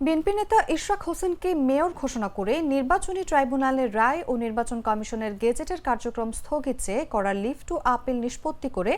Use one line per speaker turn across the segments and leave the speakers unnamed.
BNP নেতা ইশরাক হোসেনকে mayor ঘোষণা করে নির্বাচনী ট্রাইব্যুনালের রায় ও নির্বাচন কমিশনের গেজেটের কার্যক্রম স্থগিত চেয়ে করা লিভ টু আপিল নিষ্পত্তি করে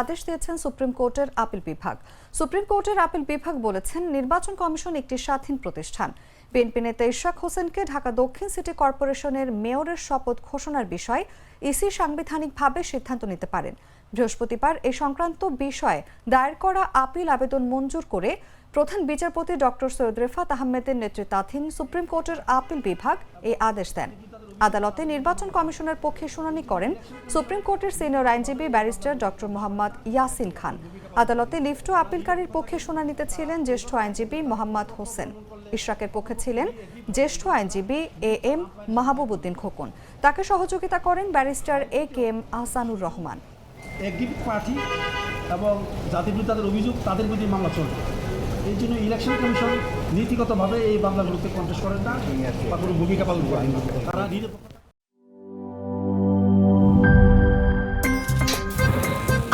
আদেশ দিয়েছেন সুপ্রিম কোর্টের আপিল বিভাগ। সুপ্রিম কোর্টের আপিল বিভাগ বলেছেন, নির্বাচন কমিশন একটি স্বাধীন প্রতিষ্ঠান। বিএনপি নেতা ইশরাক হোসেনকে ঢাকা দক্ষিণ সিটি কর্পোরেশনের মেয়রের শপথ ঘোষণার বিষয় ইসি সাংবিধানিকভাবে সিদ্ধান্ত নিতে পারেন। বৃহস্পতিবার এ সংক্রান্ত বিষয়ে দায়ের করা আপিল আবেদন মঞ্জুর করে প্রধান বিচারপতি ডক্টর সৈয়দ রেফাত আহমেদের নেতৃত্বাধীন সুপ্রিম কোর্টের আপিল বিভাগ এই আদেশ দেন। আদালতে নির্বাচন কমিশনের পক্ষে শুনানি করেন সুপ্রিম কোর্টের সিনিয়র আইনজীবী ব্যারিস্টার ডক্টর মোহাম্মদ ইয়াসিন খান। আদালতে লিভ টু আপিলকারীর পক্ষে শুনানিতে ছিলেন জ্যেষ্ঠ আইনজীবী মোহাম্মদ হোসেন। ইশরাকের পক্ষে ছিলেন জ্যেষ্ঠ আইনজীবী এম মাহবুব উদ্দিন খোকন। তাকে সহযোগিতা করেন barrister KM Ahsanur Rahman.
Agreed প্রার্থী এবং যাদের বিরুদ্ধে তাদের অভিযোগ, তাদের বিরুদ্ধে মামলা চলবে। এই জন্য ইলেকশন কমিশন নীতিগতভাবে এই মামলাগুলোতে কন্টেস্ট করেন না বা কোনো ভূমিকা পালন করেন না। তারা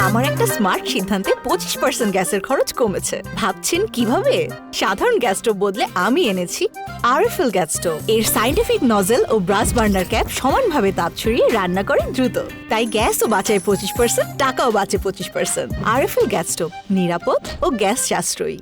আমার একটা স্মার্ট সিদ্ধান্তে 25% গ্যাসের খরচ কমেছে। ভাবছেন কিভাবে? সাধারণ গ্যাস স্টোভ বদলে আমি এনেছি আরএফএল গ্যাস স্টোভ। এর সাইন্টিফিক নজল ও ব্রাস বার্নার ক্যাপ সমানভাবে তাপ ছড়িয়ে রান্না করে দ্রুত। তাই গ্যাসও বাঁচায় 25%, টাকাও বাঁচে 25%। আরএফএল গ্যাস স্টোভ নিরাপদ ও গ্যাস সাশ্রয়ী।